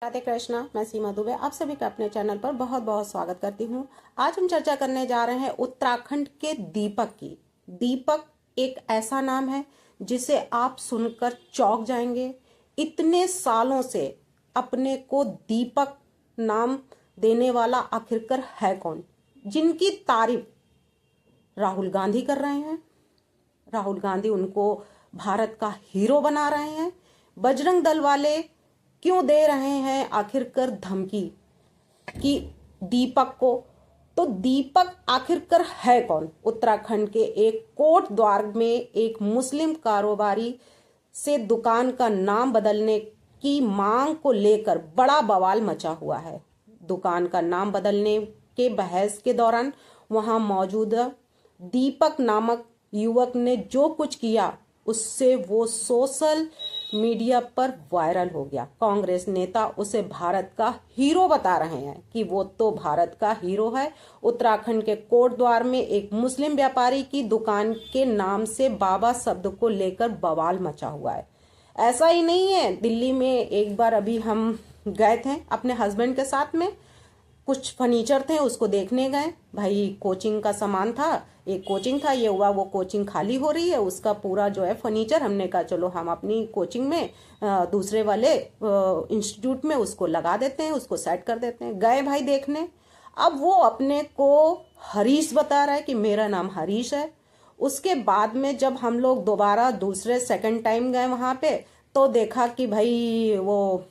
राधे कृष्णा। मैं सीमा दुबे आप सभी का अपने चैनल पर बहुत बहुत स्वागत करती हूँ। आज हम चर्चा करने जा रहे हैं उत्तराखंड के दीपक की। दीपक एक ऐसा नाम है जिसे आप सुनकर चौंक जाएंगे। इतने सालों से अपने को दीपक नाम देने वाला आखिरकार है कौन, जिनकी तारीफ राहुल गांधी कर रहे हैं। राहुल गांधी उनको भारत का हीरो बना रहे हैं। बजरंग दल वाले क्यों दे रहे हैं आखिरकार धमकी कि दीपक को? तो दीपक आखिरकार है कौन? उत्तराखंड के एक कोट द्वार में एक मुस्लिम कारोबारी से दुकान का नाम बदलने की मांग को लेकर बड़ा बवाल मचा हुआ है। दुकान का नाम बदलने के बहस के दौरान वहां मौजूद दीपक नामक युवक ने जो कुछ किया उससे वो सोशल मीडिया पर वायरल हो गया। कांग्रेस नेता उसे भारत का हीरो बता रहे हैं कि वो तो भारत का हीरो है। उत्तराखंड के कोटद्वार में एक मुस्लिम व्यापारी की दुकान के नाम से बाबा शब्द को लेकर बवाल मचा हुआ है। ऐसा ही नहीं है, दिल्ली में एक बार अभी हम गए थे अपने हस्बैंड के साथ में, कुछ फर्नीचर थे उसको देखने गए। भाई कोचिंग का सामान था, एक कोचिंग था, ये हुआ वो कोचिंग खाली हो रही है, उसका पूरा जो है फर्नीचर, हमने कहा चलो हम अपनी कोचिंग में दूसरे वाले इंस्टीट्यूट में उसको लगा देते हैं, उसको सेट कर देते हैं। गए भाई देखने। अब वो अपने को हरीश बता रहा है कि मेरा नाम हरीश है। उसके बाद में जब हम लोग दोबारा दूसरे सेकंड टाइम गए वहां पे, तो देखा कि भाई वो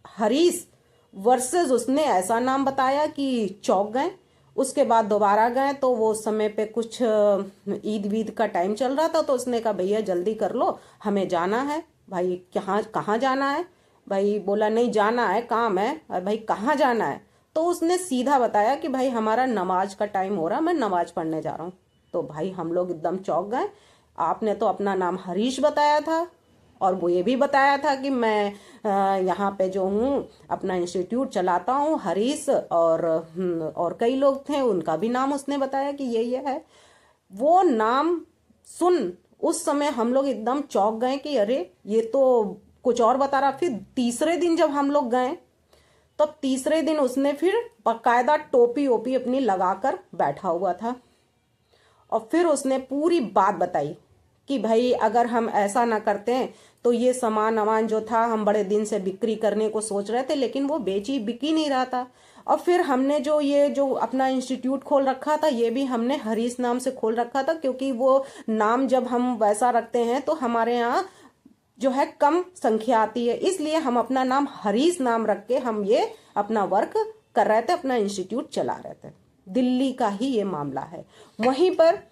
हरीश वर्सेस उसने ऐसा नाम बताया कि चौंक गए। उसके बाद दोबारा गए तो वो समय पे कुछ ईद वीद का टाइम चल रहा था, तो उसने कहा भैया जल्दी कर लो हमें जाना है। भाई कहाँ कहाँ जाना है? भाई बोला नहीं जाना है, काम है। और भाई कहाँ जाना है? तो उसने सीधा बताया कि भाई हमारा नमाज का टाइम हो रहा, मैं नमाज पढ़ने जा रहा हूँ। तो भाई हम लोग एकदम चौंक गए। आपने तो अपना नाम हरीश बताया था और वो ये भी बताया था कि मैं यहाँ पे जो हूँ अपना इंस्टीट्यूट चलाता हूँ, हरीश और कई लोग थे उनका भी नाम उसने बताया कि ये है। वो नाम सुन उस समय हम लोग एकदम चौंक गए कि अरे ये तो कुछ और बता रहा। फिर तीसरे दिन जब हम लोग गए, तब तीसरे दिन उसने फिर बाकायदा टोपी ओपी अपनी लगाकर बैठा हुआ था और फिर उसने पूरी बात बताई कि भाई अगर हम ऐसा ना करते हैं तो ये सामान जो था हम बड़े दिन से बिक्री करने को सोच रहे थे, लेकिन वो बिकी नहीं रहा था। और फिर हमने जो अपना इंस्टीट्यूट खोल रखा था, ये भी हमने हरीश नाम से खोल रखा था, क्योंकि वो नाम जब हम वैसा रखते हैं तो हमारे यहाँ जो है कम संख्या आती है, इसलिए हम अपना नाम हरीश नाम रख के हम ये अपना वर्क कर रहे थे, अपना इंस्टीट्यूट चला रहे थे। दिल्ली का ही ये मामला है। वहीं पर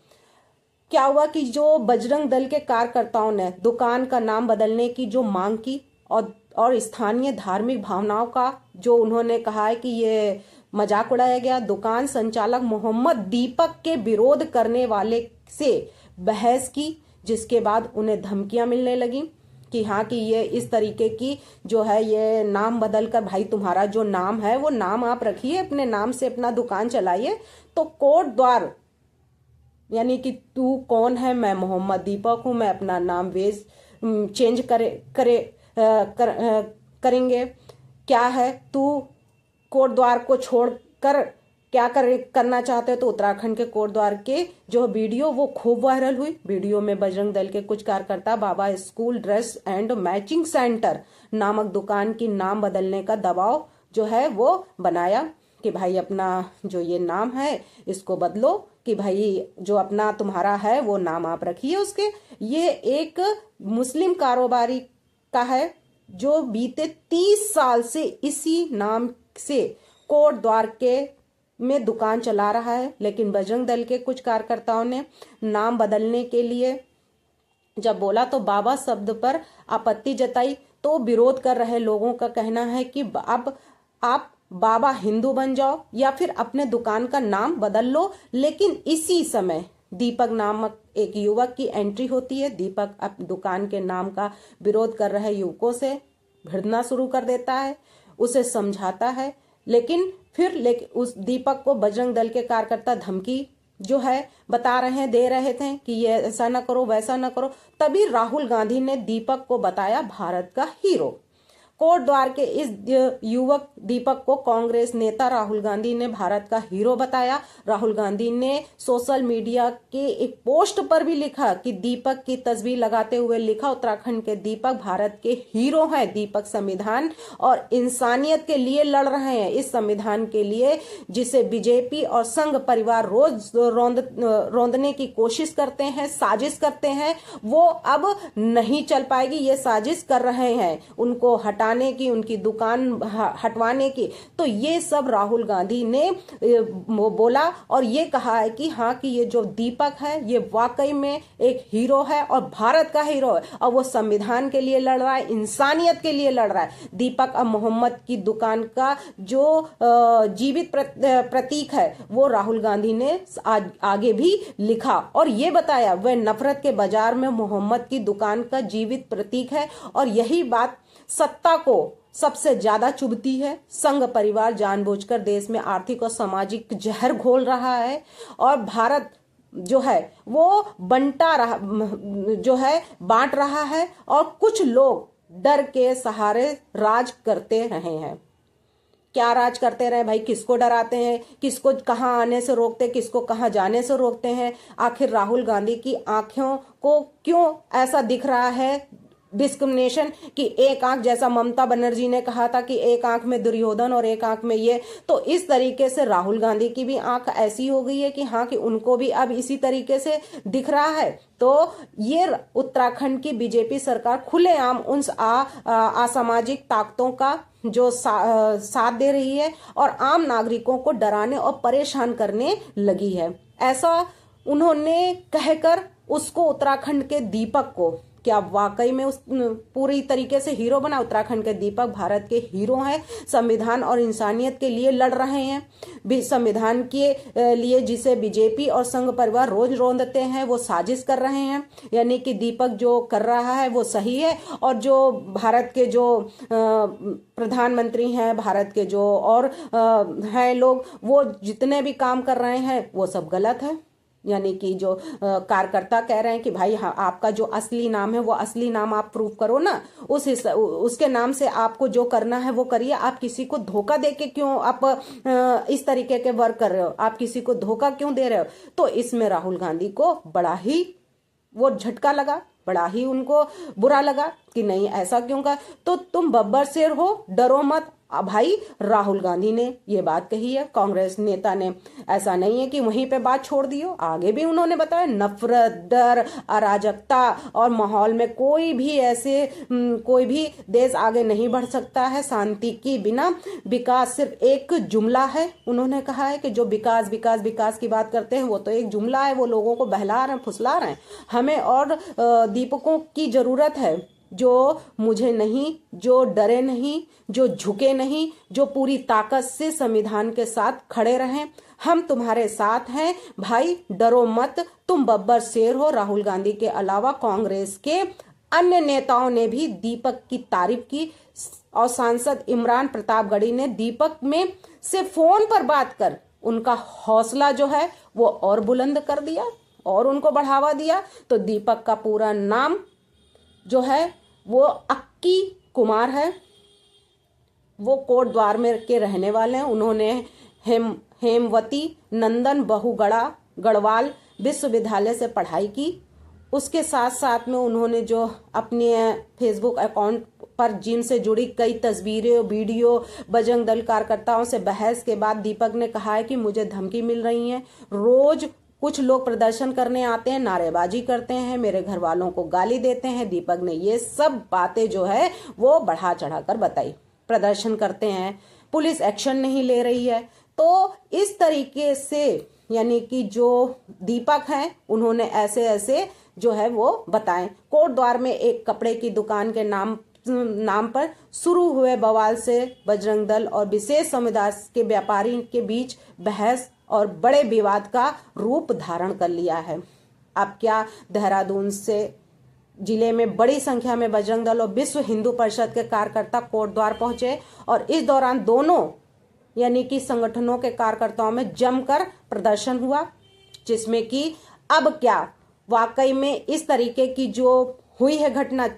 क्या हुआ कि जो बजरंग दल के कार्यकर्ताओं ने दुकान का नाम बदलने की जो मांग की और स्थानीय धार्मिक भावनाओं का जो उन्होंने कहा है कि ये मजाक उड़ाया गया। दुकान संचालक मोहम्मद दीपक के विरोध करने वाले से बहस की, जिसके बाद उन्हें धमकियां मिलने लगी कि हाँ कि ये इस तरीके की जो है ये नाम बदल कर, भाई तुम्हारा जो नाम है वो नाम आप रखिए, अपने नाम से अपना दुकान चलाइए। तो कोट द्वार यानी कि तू कौन है? मैं मोहम्मद दीपक हूं, मैं अपना नाम चेंज करेंगे। क्या है तू कोटद्वार को छोड़कर क्या करना चाहते हो? तो उत्तराखंड के कोटद्वार के जो वीडियो वो खूब वायरल हुई। वीडियो में बजरंग दल के कुछ कार्यकर्ता Baba school dress and matching centre नामक दुकान की नाम बदलने का दबाव जो है वो बनाया कि भाई अपना जो ये नाम है इसको बदलो, कि भाई जो अपना तुम्हारा है वो नाम आप रखिए उसके। ये एक मुस्लिम कारोबारी का है जो बीते 30 साल से इसी नाम से कोट द्वार के में दुकान चला रहा है, लेकिन बजरंग दल के कुछ कार्यकर्ताओं ने नाम बदलने के लिए जब बोला तो बाबा शब्द पर आपत्ति जताई। तो विरोध कर रहे लोगों का कहना है कि अब आप बाबा हिंदू बन जाओ या फिर अपने दुकान का नाम बदल लो। लेकिन इसी समय दीपक नामक एक युवक की एंट्री होती है। दीपक अपनी दुकान के नाम का विरोध कर रहे युवकों से भिड़ना शुरू कर देता है, उसे समझाता है, लेकिन उस दीपक को बजरंग दल के कार्यकर्ता धमकी जो है बता रहे हैं, दे रहे थे कि ये ऐसा ना करो वैसा ना करो। तभी राहुल गांधी ने दीपक को बताया भारत का हीरो। कोटद्वार के इस युवक दीपक को कांग्रेस नेता राहुल गांधी ने भारत का हीरो बताया। राहुल गांधी ने सोशल मीडिया के एक पोस्ट पर भी लिखा कि दीपक की तस्वीर लगाते हुए लिखा, उत्तराखंड के दीपक भारत के हीरो हैं। दीपक संविधान और इंसानियत के लिए लड़ रहे हैं, इस संविधान के लिए जिसे बीजेपी और संघ परिवार रोज रौंदने की कोशिश करते हैं, साजिश करते हैं, वो अब नहीं चल पाएगी। ये साजिश कर रहे हैं उनको हटाने की, उनकी दुकान हटवाने की। तो ये सब राहुल गांधी ने बोला और ये कहा है कि हाँ, कि ये जो दीपक है ये वाकई में एक हीरो है और भारत का हीरो है, और वो संविधान के लिए लड़ रहा है, इंसानियत के लिए लड़ रहा है। दीपक अब मोहम्मद की दुकान का जो जीवित प्रतीक है वो राहुल गांधी ने आगे भी लिखा और ये बताया वह नफरत के बाजार में मोहम्मद की दुकान का जीवित प्रतीक है। और यही बात सत्ता को सबसे ज्यादा चुभती है। संघ परिवार जानबूझकर देश में आर्थिक और सामाजिक जहर घोल रहा है और भारत जो है वो बांट रहा है और कुछ लोग डर के सहारे राज करते रहे हैं। क्या राज करते रहे भाई? किसको डराते हैं, किसको कहां आने से रोकते, किसको कहां जाने से रोकते हैं? आखिर राहुल गांधी की आंखों को क्यों ऐसा दिख रहा है डिस्क्रिमिनेशन कि एक आंख, जैसा ममता बनर्जी ने कहा था कि एक आंख में दुर्योधन और एक आंख में ये, तो इस तरीके से राहुल गांधी की भी आंख ऐसी हो गई है कि हाँ, कि उनको भी अब इसी तरीके से दिख रहा है। तो ये उत्तराखंड की बीजेपी सरकार खुलेआम उन असामाजिक ताकतों का जो साथ दे रही है और आम नागरिकों को डराने और परेशान करने लगी है, ऐसा उन्होंने कहकर उसको, उत्तराखंड के दीपक को, क्या वाकई में उस पूरी तरीके से हीरो बना? उत्तराखंड के दीपक भारत के हीरो हैं, संविधान और इंसानियत के लिए लड़ रहे हैं। संविधान के लिए जिसे बीजेपी और संघ परिवार रोज रौंदते हैं वो साजिश कर रहे हैं, यानी कि दीपक जो कर रहा है वो सही है और जो भारत के जो प्रधानमंत्री हैं, भारत के जो और हैं लोग, वो जितने भी काम कर रहे हैं वो सब गलत है। यानी कि जो कार्यकर्ता कह रहे हैं कि भाई हाँ, आपका जो असली नाम है वो असली नाम आप प्रूव करो ना, उसके नाम से आपको जो करना है वो करिए। आप किसी को धोखा दे के क्यों आप इस तरीके के वर्क कर रहे हो? आप किसी को धोखा क्यों दे रहे हो? तो इसमें राहुल गांधी को बड़ा ही वो झटका लगा, बड़ा ही उनको बुरा लगा कि नहीं, ऐसा क्यों कहा? तो तुम बब्बर शेर हो, डरो मत। भाई राहुल गांधी ने ये बात कही है, कांग्रेस नेता ने। ऐसा नहीं है कि वहीं पे बात छोड़ दी हो, आगे भी उन्होंने बताया नफरत, डर, अराजकता और माहौल में कोई भी देश आगे नहीं बढ़ सकता है शांति की बिना। विकास सिर्फ एक जुमला है। उन्होंने कहा है कि जो विकास विकास विकास की बात करते हैं वो तो एक जुमला है, वो लोगों को बहला रहे हैं, फुसला रहे हैं। हमें और दीपकों की जरूरत है जो मुझे नहीं, जो डरे नहीं, जो झुके नहीं, जो पूरी ताकत से संविधान के साथ खड़े रहें। हम तुम्हारे साथ हैं भाई, डरो मत, तुम बब्बर शेर हो। राहुल गांधी के अलावा कांग्रेस के अन्य नेताओं ने भी दीपक की तारीफ की और सांसद इमरान प्रतापगढ़ी ने दीपक में से फोन पर बात कर उनका हौसला जो है वो और बुलंद कर दिया और उनको बढ़ावा दिया। तो दीपक का पूरा नाम जो है वो अक्की कुमार है, वो कोटद्वार में के रहने वाले हैं। उन्होंने हेमवती नंदन बहुगढ़ा गढ़वाल विश्वविद्यालय से पढ़ाई की। उसके साथ साथ में उन्होंने जो अपने फेसबुक अकाउंट पर जिम से जुड़ी कई तस्वीरें, वीडियो, बजरंग दल कार्यकर्ताओं से बहस के बाद दीपक ने कहा है कि मुझे धमकी मिल रही है, रोज कुछ लोग प्रदर्शन करने आते हैं, नारेबाजी करते हैं, मेरे घर वालों को गाली देते हैं। दीपक ने ये सब बातें जो है वो बढ़ा चढ़ाकर बताई। प्रदर्शन करते हैं, पुलिस एक्शन नहीं ले रही है। तो इस तरीके से यानी कि जो दीपक हैं उन्होंने ऐसे ऐसे जो है वो बताएं। कोटद्वार में एक कपड़े की दुकान के नाम पर शुरू हुए बवाल से बजरंग दल और विशेष समुदाय के व्यापारी के बीच बहस और बड़े विवाद का रूप धारण कर लिया है। अब क्या, देहरादून से जिले में बड़ी संख्या में बजरंग दल और विश्व हिंदू परिषद के कार्यकर्ता कोटद्वार पहुंचे और इस दौरान दोनों यानी कि संगठनों के कार्यकर्ताओं में जमकर प्रदर्शन हुआ, जिसमें कि अब क्या वाकई में इस तरीके की जो हुई है घटना।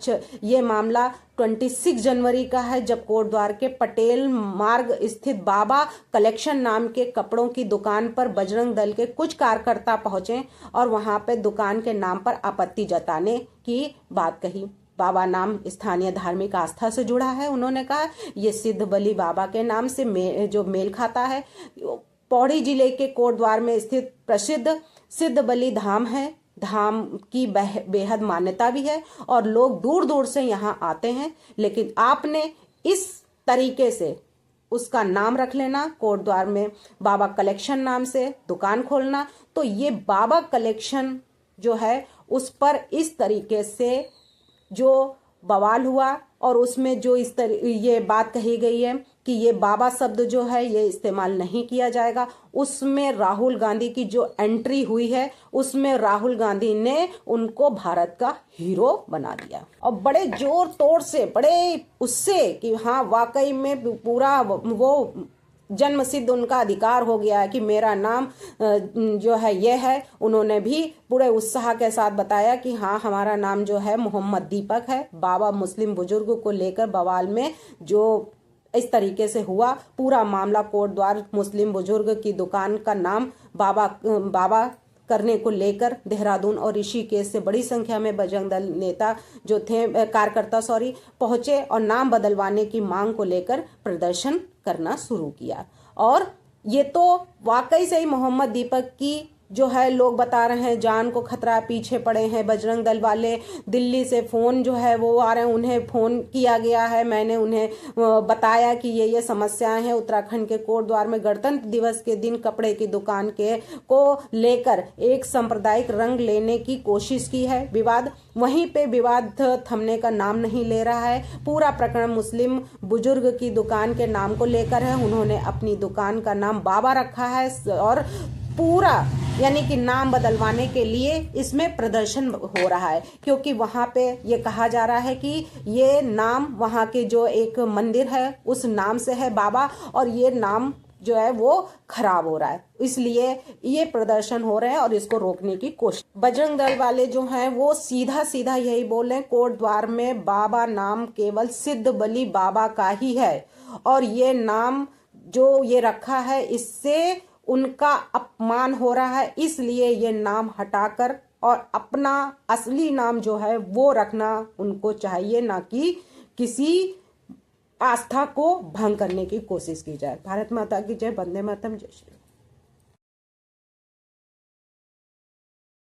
ये मामला 26 जनवरी का है, जब कोटद्वार के पटेल मार्ग स्थित बाबा कलेक्शन नाम के कपड़ों की दुकान पर बजरंग दल के कुछ कार्यकर्ता पहुंचे और वहां पे दुकान के नाम पर आपत्ति जताने की बात कही। बाबा नाम स्थानीय धार्मिक आस्था से जुड़ा है। उन्होंने कहा ये सिद्ध बली बाबा के नाम से जो मेल खाता है। पौड़ी जिले के कोटद्वार में स्थित प्रसिद्ध सिद्ध बली धाम है। धाम की बेहद मान्यता भी है और लोग दूर दूर से यहाँ आते हैं, लेकिन आपने इस तरीके से उसका नाम रख लेना, कोटद्वार में बाबा कलेक्शन नाम से दुकान खोलना, तो ये बाबा कलेक्शन जो है उस पर इस तरीके से जो बवाल हुआ और उसमें जो ये बात कही गई है कि ये बाबा शब्द जो है ये इस्तेमाल नहीं किया जाएगा, उसमें राहुल गांधी की जो एंट्री हुई है उसमें राहुल गांधी ने उनको भारत का हीरो बना दिया और बड़े जोर तोड़ से, बड़े उससे कि हाँ वाकई में पूरा वो जन्म सिद्ध उनका अधिकार हो गया है कि मेरा नाम जो है ये है। उन्होंने भी पूरे उत्साह के साथ बताया कि हाँ हमारा नाम जो है मोहम्मद दीपक है। बाबा मुस्लिम बुजुर्ग को लेकर बवाल में जो इस तरीके से हुआ, पूरा मामला कोटद्वार मुस्लिम बुजुर्ग की दुकान का नाम बाबा करने को लेकर देहरादून और ऋषिकेश से बड़ी संख्या में बजरंग दल नेता जो थे, कार्यकर्ता पहुंचे और नाम बदलवाने की मांग को लेकर प्रदर्शन करना शुरू किया। और ये तो वाकई से ही मोहम्मद दीपक की जो है लोग बता रहे हैं जान को खतरा, पीछे पड़े हैं बजरंग दल वाले। दिल्ली से फोन जो है वो आ रहे हैं, उन्हें फोन किया गया है। मैंने उन्हें बताया कि ये समस्याएं हैं। उत्तराखंड के कोटद्वार में गणतंत्र दिवस के दिन कपड़े की दुकान को लेकर एक सांप्रदायिक रंग लेने की कोशिश की है विवाद, वहीं पे विवाद थमने का नाम नहीं ले रहा है। पूरा प्रकरण मुस्लिम बुजुर्ग की दुकान के नाम को लेकर है। उन्होंने अपनी दुकान का नाम बाबा रखा है और पूरा यानी कि नाम बदलवाने के लिए इसमें प्रदर्शन हो रहा है, क्योंकि वहां पे ये कहा जा रहा है कि ये नाम वहां के जो एक मंदिर है उस नाम से है बाबा, और ये नाम जो है वो खराब हो रहा है, इसलिए ये प्रदर्शन हो रहे हैं और इसको रोकने की कोशिश। बजरंग दल वाले जो हैं वो सीधा सीधा यही बोल रहे हैं कोटद्वार में बाबा नाम केवल सिद्ध बली बाबा का ही है और ये नाम जो ये रखा है इससे उनका अपमान हो रहा है, इसलिए ये नाम हटाकर और अपना असली नाम जो है वो रखना उनको चाहिए, ना कि किसी आस्था को भंग करने की कोशिश की जाए। भारत माता की जय, वंदे मातरम, जय श्री।